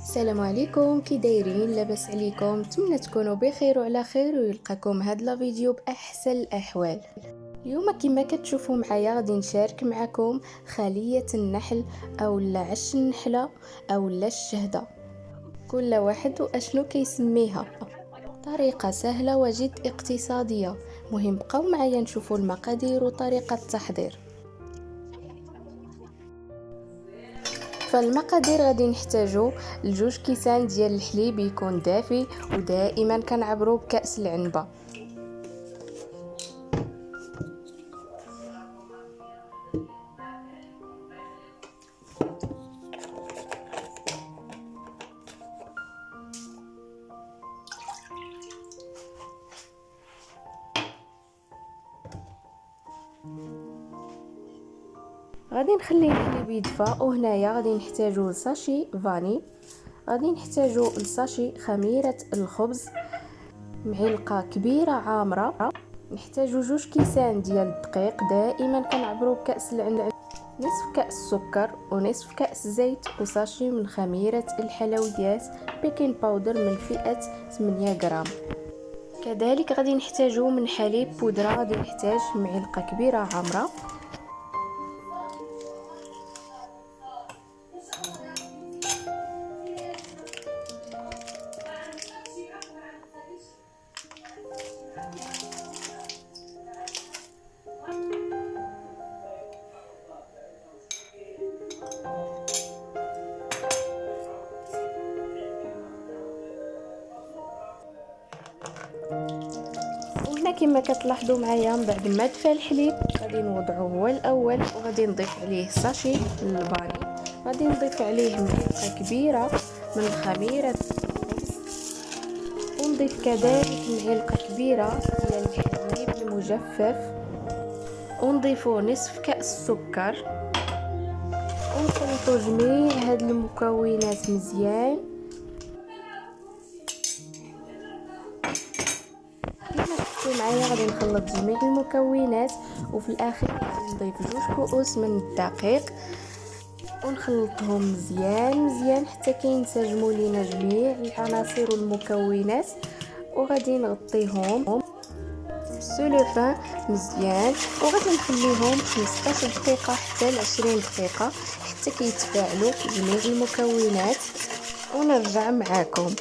السلام عليكم، كي دايرين؟ لاباس عليكم؟ نتمنى تكونوا بخير وعلى خير ويلقاكم هاد لا فيديو باحسن الاحوال. اليوم كما كتشوفوا معايا غادي نشارك معكم خلية النحل او عش النحلة او الشهدة، كل واحد واشنو كيسميها. طريقة سهلة وجد اقتصادية. مهم بقاو معايا نشوفوا المقادير وطريقة التحضير. فالمقادير غادي نحتاجو لجوج كيسان ديال الحليب يكون دافي، ودائما كنعبرو بكأس العنبة. غادي نخلي الحليب يدفى، وهنايا غادي نحتاجو لساشي فاني، غادي نحتاجو لساشي خميرة الخبز، معلقة كبيرة عامرة، نحتاجو جوج كيسان ديال الدقيق دائما كنعبرو بكأس العنب، نصف كأس سكر ونصف كأس زيت، وساشي من خميرة الحلويات بيكين باودر من فئة 8 غرام. كذلك غادي نحتاجو من حليب بودرة، غادي نحتاج معلقة كبيرة عامرة. وهنا كما كتلاحظوا معايا من بعد ما دفى الحليب غادي نوضعوه هو الاول، وغادي نضيف عليه ساشي الفاني، غادي نضيف عليه معلقه كبيره من خميره الخبز، ونضيف كذلك معلقه كبيره ديال الحليب المجفف، ونضيفو نصف كأس سكر، ونخلطوا جميع هاد المكونات مزيان. معايا غادي نخلط جميع المكونات، وفي الاخير غادي نضيف جوج كؤوس من الدقيق ونخلطهم مزيان حتى كينسجموا لينا جميع العناصر والمكونات، وغادي نغطيهم بالسلوفان مزيان، وغادي نخليهم 15 دقيقه حتى ل 20 دقيقه حتى كيتفاعلوا جميع المكونات، ونرجع معاكم.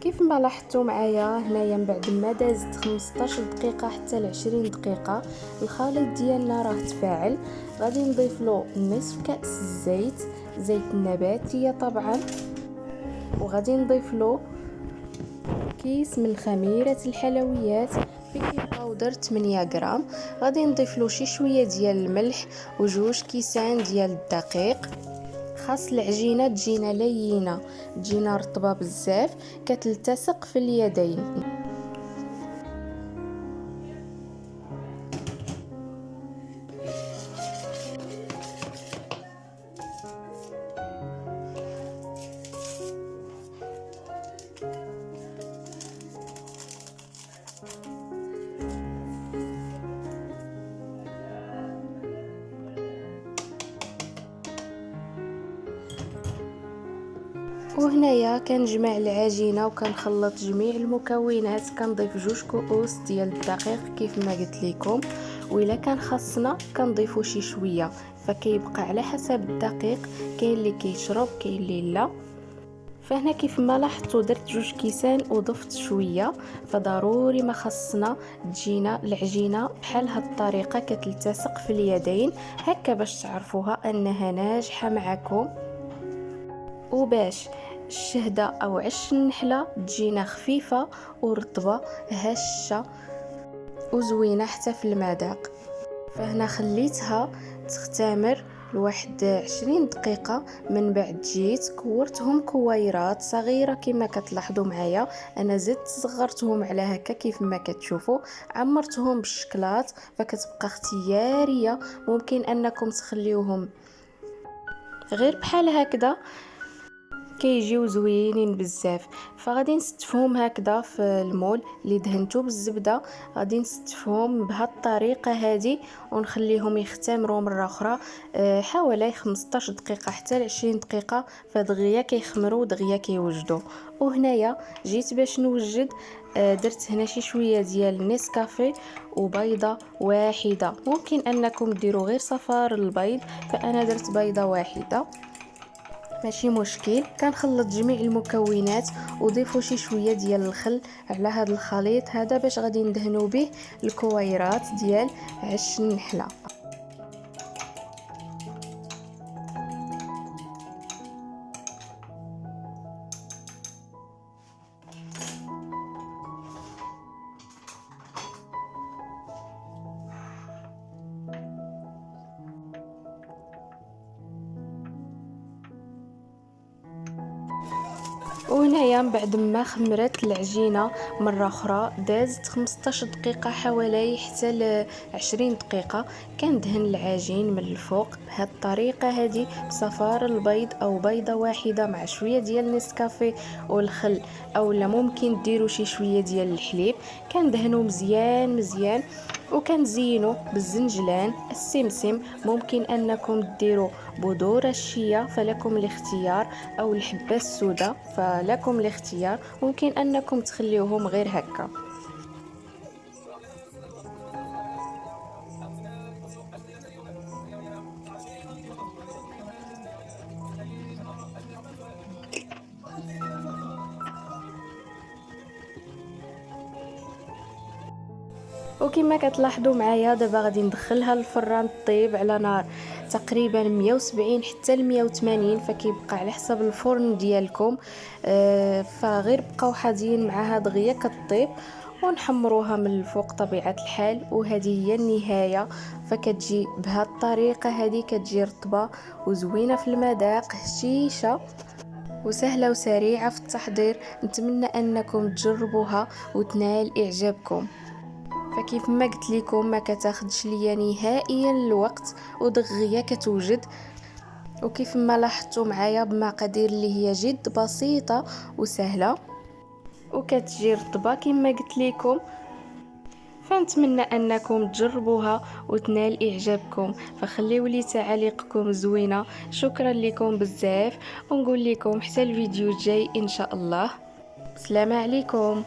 كيف ما لاحظتوا معايا هنايا من بعد ما دازت 15 دقيقه حتى ل 20 دقيقه الخليط ديالنا راه تفاعل. غادي نضيف له نصف كاس زيت النباتيه طبعا، وغادي نضيف له كيس من خميره الحلويات بيكين باودر 8 غرام، غادي نضيف له شي شويه ديال الملح وجوج كيسان ديال الدقيق. خاص العجينه تجينا لينه، تجينا رطبه بزاف كتلتصق في اليدين. وهنايا كنجمع العجينه وكنخلط جميع المكونات. كنضيف 2 كؤوس ديال الدقيق كيف ما قلت لكم، وإلا كان خاصنا كنضيفوا شي شويه، فكيبقى على حسب الدقيق. كاين اللي كيشرب كاين اللي لا. فهنا كيف ما لاحظتوا درت 2 كيسان وضفت شويه، فضروري ما خصنا تجينا العجينه بحال هاد الطريقه كتلتصق في اليدين هكا باش تعرفوها انها ناجحه معكم. وباش الشهده او عش النحله تجينا خفيفه ورطبه هشه وزوينه حتى في المذاق. فهنا خليتها تختمر لواحد 20 دقيقة. من بعد جيت كورتهم كويرات صغيرة كما كتلاحظوا معايا، انا زدت صغرتهم على هكا كيف ما كتشوفوا، عمرتهم بالشكلاط. فكتبقى اختيارية، ممكن انكم تخليوهم غير بحال هكذا كيجيو زوينين بزاف. فغادي نستفهم هكذا في المول اللي دهنته بالزبده، غادي نستفهم بهذه الطريقه هذه ونخليهم يختمروا مره اخرى حوالي 15 دقيقه حتى ل 20 دقيقه. فدغيا كيخمروا ودغيا كيوجدوا. وهنايا جيت باش نوجد، درت هنا شي شويه ديال نسكافيه وبيضه واحده. ممكن انكم ديروا غير صفار البيض، فانا درت بيضه واحده ماشي مشكل. كنخلط جميع المكونات وضيفوا شي شويه ديال الخل على هذا الخليط هذا باش غادي ندهنوا به الكويرات ديال عش النحله. وهنايا من بعد ما خمرت العجينه مره اخرى دازت 15 دقيقه حوالي حتى ل 20 دقيقه. كندهن العجين من الفوق بهذه الطريقه هذه بصفار البيض او بيضه واحده مع شويه ديال نسكافيه والخل، اولا ممكن ديروا شي شويه ديال الحليب. كندهنوا مزيان مزيان وكنزينوا بالزنجلان السمسم. ممكن انكم ديروا بذور الشيا فلكم الاختيار، او الحبه السوداء فلكم الاختيار. ممكن انكم تخليوهم غير هكا. وكما كتلاحظوا معايا دابا غادي ندخلها للفران طيب على نار تقريبا 170 حتى ل 180، فكيبقى على حسب الفرن ديالكم. فغير بقاو حاضين معها دغيا كطيب ونحمروها من الفوق طبيعه الحال. وهذه هي النهايه. فكتجي بهذه الطريقه هذه كتجي رطبه وزوينه في المذاق هشيشه وسهله وسريعه في التحضير. نتمنى انكم تجربوها وتنال اعجابكم. فكيف ما قلت لكم ما كتاخدش ليا نهائيا الوقت ودغيا كتوجد. وكيف ما لاحظتوا معايا بمقادير اللي هي جد بسيطه وسهله وكتجي رطبه كما قلت لكم. فنتمنى انكم تجربوها وتنال اعجابكم. فخليوا لي تعاليقكم زوينه. شكرا لكم بزاف ونقول لكم حتى الفيديو الجاي ان شاء الله. السلام عليكم.